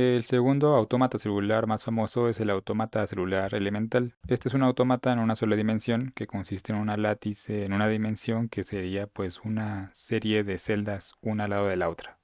El segundo autómata celular más famoso es el autómata celular elemental. Este es un autómata en una sola dimensión que consiste en una látice en una dimensión que sería pues una serie de celdas una al lado de la otra.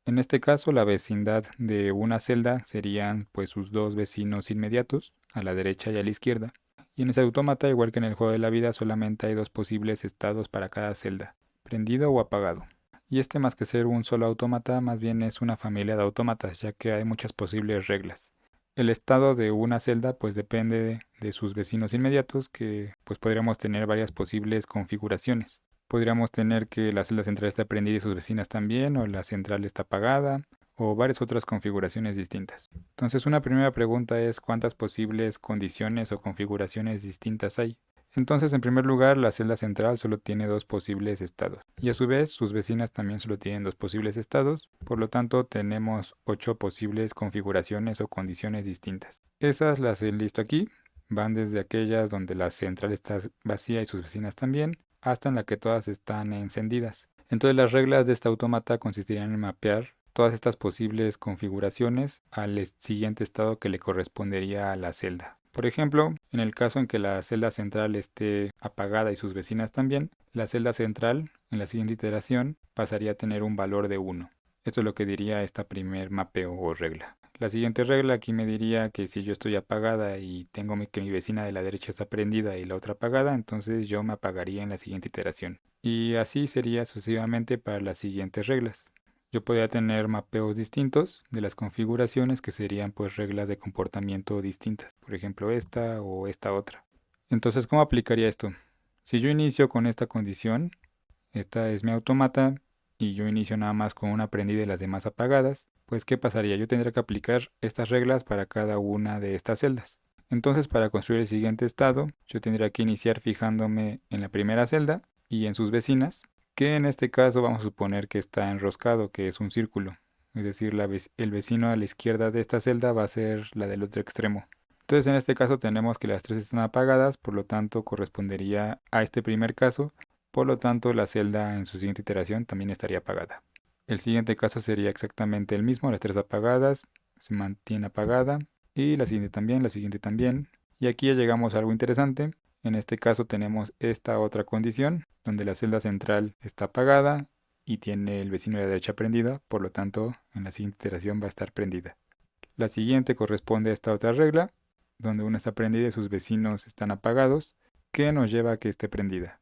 En este caso la vecindad de una celda serían pues sus dos vecinos inmediatos, a la derecha y a la izquierda. Y en ese autómata, igual que en el juego de la vida, solamente hay dos posibles estados para cada celda, prendido o apagado. Y este más que ser un solo autómata, más bien es una familia de autómatas, ya que hay muchas posibles reglas. El estado de una celda pues depende de sus vecinos inmediatos, que pues podríamos tener varias posibles configuraciones. Podríamos tener que la celda central está prendida y sus vecinas también, o la central está apagada, o varias otras configuraciones distintas. Entonces una primera pregunta es cuántas posibles condiciones o configuraciones distintas hay. Entonces, en primer lugar, la celda central solo tiene dos posibles estados. Y a su vez, sus vecinas también solo tienen dos posibles estados. Por lo tanto, tenemos 8 posibles configuraciones o condiciones distintas. Esas las he listo aquí. Van desde aquellas donde la central está vacía y sus vecinas también, hasta en la que todas están encendidas. Entonces, las reglas de este autómata consistirían en mapear todas estas posibles configuraciones al siguiente estado que le correspondería a la celda. Por ejemplo, en el caso en que la celda central esté apagada y sus vecinas también, la celda central en la siguiente iteración pasaría a tener un valor de 1. Esto es lo que diría esta primer mapeo o regla. La siguiente regla aquí me diría que si yo estoy apagada y tengo que mi vecina de la derecha está prendida y la otra apagada, entonces yo me apagaría en la siguiente iteración. Y así sería sucesivamente para las siguientes reglas. Yo podría tener mapeos distintos de las configuraciones que serían pues reglas de comportamiento distintas. Por ejemplo esta o esta otra. Entonces, ¿cómo aplicaría esto? Si yo inicio con esta condición, esta es mi autómata y yo inicio nada más con una prendida y las demás apagadas, pues ¿qué pasaría? Yo tendría que aplicar estas reglas para cada una de estas celdas. Entonces, para construir el siguiente estado, yo tendría que iniciar fijándome en la primera celda y en sus vecinas, que en este caso vamos a suponer que está enroscado, que es un círculo. Es decir, el vecino a la izquierda de esta celda va a ser la del otro extremo. Entonces en este caso tenemos que las tres están apagadas, por lo tanto correspondería a este primer caso, por lo tanto la celda en su siguiente iteración también estaría apagada. El siguiente caso sería exactamente el mismo, las tres apagadas, se mantiene apagada, y la siguiente también. Y aquí ya llegamos a algo interesante. En este caso tenemos esta otra condición, donde la celda central está apagada y tiene el vecino de la derecha prendida, por lo tanto en la siguiente iteración va a estar prendida. La siguiente corresponde a esta otra regla, donde una está prendida y sus vecinos están apagados, que nos lleva a que esté prendida.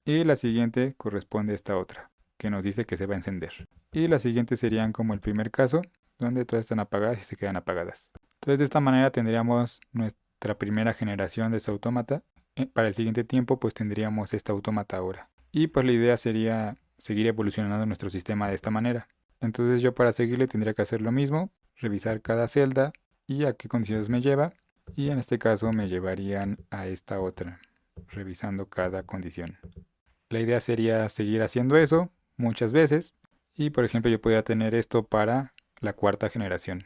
Y la siguiente corresponde a esta otra, que nos dice que se va a encender. Y las siguientes serían como el primer caso, donde todas están apagadas y se quedan apagadas. Entonces de esta manera tendríamos nuestra primera generación de este autómata. Para el siguiente tiempo pues tendríamos este autómata ahora. Y pues la idea sería seguir evolucionando nuestro sistema de esta manera. Entonces yo para seguirle tendría que hacer lo mismo, revisar cada celda y a qué condiciones me lleva. Y en este caso me llevarían a esta otra, revisando cada condición. La idea sería seguir haciendo eso muchas veces y por ejemplo yo podría tener esto para la cuarta generación.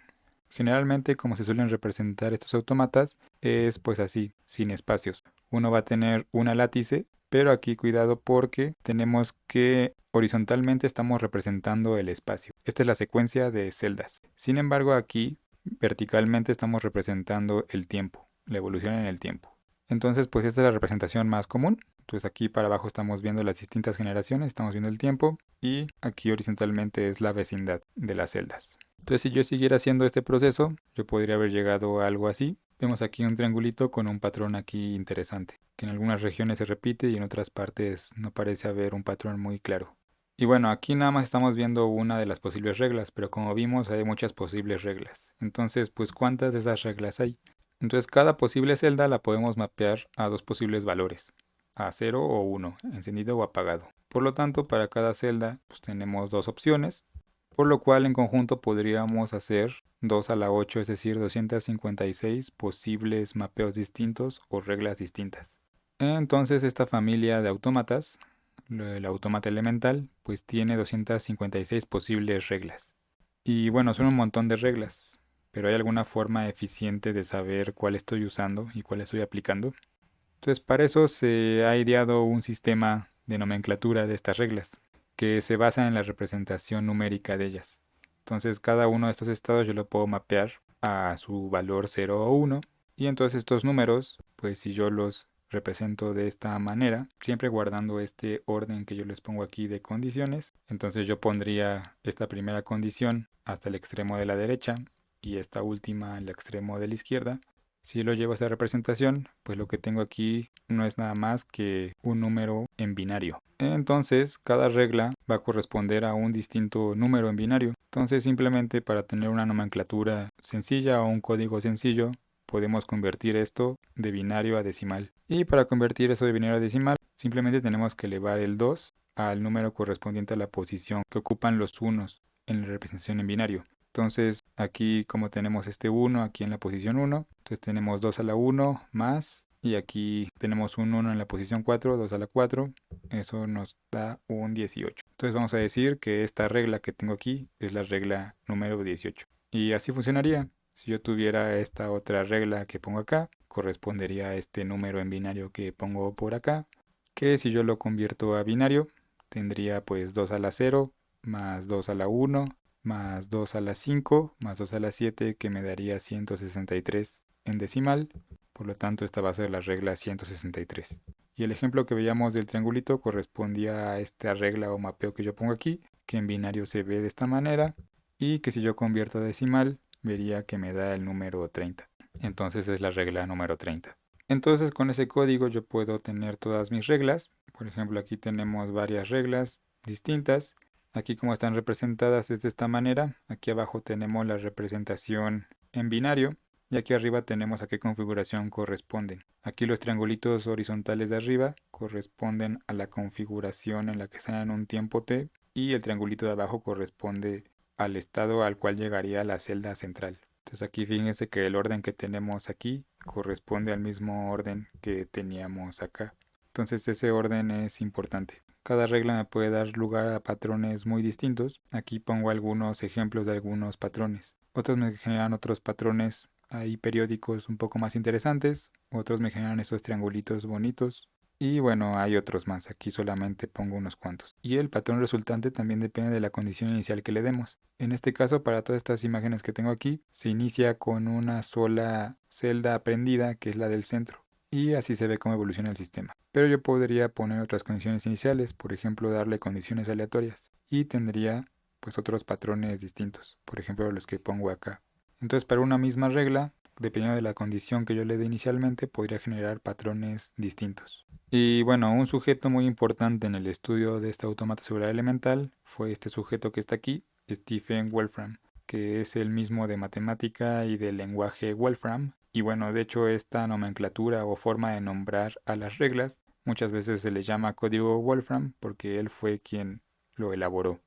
Generalmente como se suelen representar estos autómatas es pues así, sin espacios. Uno va a tener una látice, pero aquí cuidado porque tenemos que horizontalmente estamos representando el espacio. Esta es la secuencia de celdas. Sin embargo aquí verticalmente estamos representando el tiempo, la evolución en el tiempo. Entonces pues esta es la representación más común. Entonces aquí para abajo estamos viendo las distintas generaciones, estamos viendo el tiempo y aquí horizontalmente es la vecindad de las celdas. Entonces si yo siguiera haciendo este proceso, yo podría haber llegado a algo así. Vemos aquí un triangulito con un patrón aquí interesante, que en algunas regiones se repite y en otras partes no parece haber un patrón muy claro. Y bueno, aquí nada más estamos viendo una de las posibles reglas, pero como vimos hay muchas posibles reglas. Entonces, pues ¿cuántas de esas reglas hay? Entonces cada posible celda la podemos mapear a dos posibles valores, a 0 o 1, encendido o apagado. Por lo tanto, para cada celda pues tenemos dos opciones, por lo cual en conjunto podríamos hacer 2 a la 8, es decir, 256 posibles mapeos distintos o reglas distintas. Entonces esta familia de autómatas, el autómata elemental, pues tiene 256 posibles reglas. Y bueno, son un montón de reglas, pero ¿hay alguna forma eficiente de saber cuál estoy usando y cuál estoy aplicando? Entonces, para eso se ha ideado un sistema de nomenclatura de estas reglas, que se basa en la representación numérica de ellas. Entonces cada uno de estos estados yo lo puedo mapear a su valor 0 o 1. Y entonces estos números, pues si yo los represento de esta manera, siempre guardando este orden que yo les pongo aquí de condiciones, entonces yo pondría esta primera condición hasta el extremo de la derecha y esta última al extremo de la izquierda. Si lo llevo a esta representación, pues lo que tengo aquí no es nada más que un número en binario. Entonces, cada regla va a corresponder a un distinto número en binario. Entonces, simplemente para tener una nomenclatura sencilla o un código sencillo, podemos convertir esto de binario a decimal. Y para convertir eso de binario a decimal, simplemente tenemos que elevar el 2 al número correspondiente a la posición que ocupan los unos en la representación en binario. Entonces, aquí como tenemos este 1 aquí en la posición 1, entonces tenemos 2 a la 1 más, y aquí tenemos un 1 en la posición 4, 2 a la 4, eso nos da un 18. Entonces vamos a decir que esta regla que tengo aquí es la regla número 18. Y así funcionaría. Si yo tuviera esta otra regla que pongo acá, correspondería a este número en binario que pongo por acá, que si yo lo convierto a binario, tendría pues 2 a la 0 más 2 a la 1 más 2 a la 5 más 2 a la 7, que me daría 163 en decimal. Por lo tanto, esta va a ser la regla 163. Y el ejemplo que veíamos del triangulito correspondía a esta regla o mapeo que yo pongo aquí, que en binario se ve de esta manera, y que si yo convierto a decimal, vería que me da el número 30. Entonces es la regla número 30. Entonces con ese código yo puedo tener todas mis reglas. Por ejemplo, aquí tenemos varias reglas distintas. Aquí como están representadas es de esta manera. Aquí abajo tenemos la representación en binario y aquí arriba tenemos a qué configuración corresponden. Aquí los triangulitos horizontales de arriba corresponden a la configuración en la que están en un tiempo t, y el triangulito de abajo corresponde al estado al cual llegaría la celda central. Entonces aquí fíjense que el orden que tenemos aquí corresponde al mismo orden que teníamos acá. Entonces ese orden es importante. Cada regla me puede dar lugar a patrones muy distintos. Aquí pongo algunos ejemplos de algunos patrones. Otros me generan otros patrones ahí periódicos un poco más interesantes. Otros me generan estos triangulitos bonitos. Y bueno, hay otros más. Aquí solamente pongo unos cuantos. Y el patrón resultante también depende de la condición inicial que le demos. En este caso, para todas estas imágenes que tengo aquí, se inicia con una sola celda aprendida, que es la del centro. Y así se ve cómo evoluciona el sistema. Pero yo podría poner otras condiciones iniciales, por ejemplo darle condiciones aleatorias, y tendría pues otros patrones distintos, por ejemplo los que pongo acá. Entonces para una misma regla, dependiendo de la condición que yo le dé inicialmente, podría generar patrones distintos. Y bueno, un sujeto muy importante en el estudio de esta automata celular elemental fue este sujeto que está aquí, Stephen Wolfram, que es el mismo de matemática y del lenguaje Wolfram. Y bueno, de hecho esta nomenclatura o forma de nombrar a las reglas muchas veces se le llama código Wolfram porque él fue quien lo elaboró.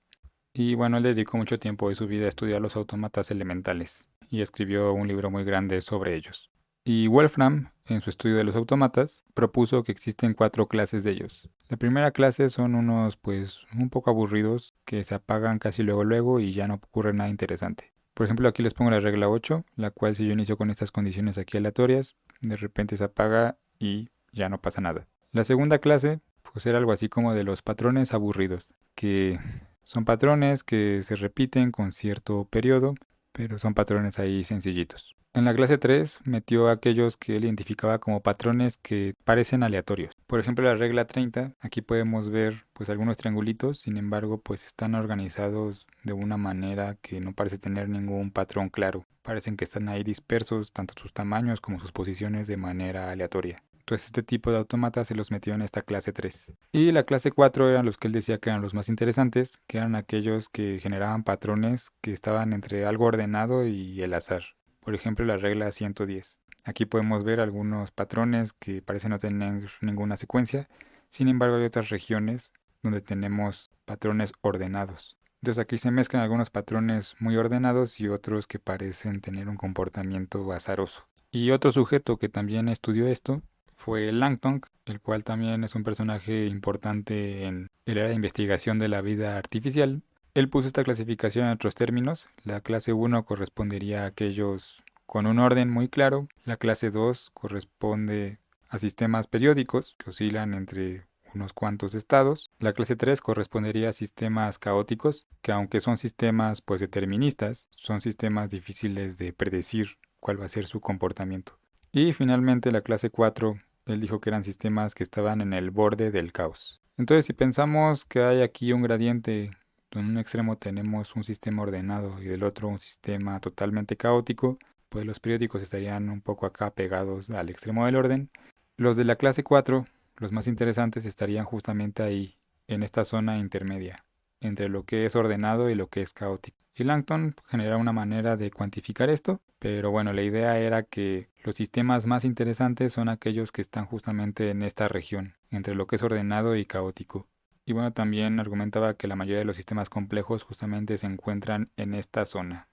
Y bueno, él dedicó mucho tiempo de su vida a estudiar los autómatas elementales y escribió un libro muy grande sobre ellos. Y Wolfram, en su estudio de los autómatas, propuso que existen 4 clases de ellos. La primera clase son unos pues un poco aburridos que se apagan casi luego y ya no ocurre nada interesante. Por ejemplo, aquí les pongo la regla 8, la cual si yo inicio con estas condiciones aquí aleatorias, de repente se apaga y ya no pasa nada. La segunda clase pues era algo así como de los patrones aburridos, que son patrones que se repiten con cierto periodo, pero son patrones ahí sencillitos. En la clase 3 metió aquellos que él identificaba como patrones que parecen aleatorios. Por ejemplo, la regla 30, aquí podemos ver pues algunos triangulitos, sin embargo pues están organizados de una manera que no parece tener ningún patrón claro. Parecen que están ahí dispersos tanto sus tamaños como sus posiciones de manera aleatoria. Entonces este tipo de autómatas se los metió en esta clase 3. Y la clase 4 eran los que él decía que eran los más interesantes, que eran aquellos que generaban patrones que estaban entre algo ordenado y el azar. Por ejemplo, la regla 110. Aquí podemos ver algunos patrones que parecen no tener ninguna secuencia, sin embargo hay otras regiones donde tenemos patrones ordenados. Entonces aquí se mezclan algunos patrones muy ordenados y otros que parecen tener un comportamiento azaroso. Y otro sujeto que también estudió esto fue Langton, el cual también es un personaje importante en el área de investigación de la vida artificial. Él puso esta clasificación en otros términos. La clase 1 correspondería a aquellos con un orden muy claro. La clase 2 corresponde a sistemas periódicos que oscilan entre unos cuantos estados. La clase 3 correspondería a sistemas caóticos, que aunque son sistemas pues deterministas, son sistemas difíciles de predecir cuál va a ser su comportamiento. Y finalmente la clase 4, él dijo que eran sistemas que estaban en el borde del caos. Entonces, si pensamos que hay aquí un gradiente, en un extremo tenemos un sistema ordenado y del otro un sistema totalmente caótico, pues los periódicos estarían un poco acá pegados al extremo del orden. Los de la clase 4, los más interesantes, estarían justamente ahí, en esta zona intermedia, entre lo que es ordenado y lo que es caótico. Y Langton genera una manera de cuantificar esto, pero bueno, la idea era que los sistemas más interesantes son aquellos que están justamente en esta región, entre lo que es ordenado y caótico. Y bueno, también argumentaba que la mayoría de los sistemas complejos justamente se encuentran en esta zona.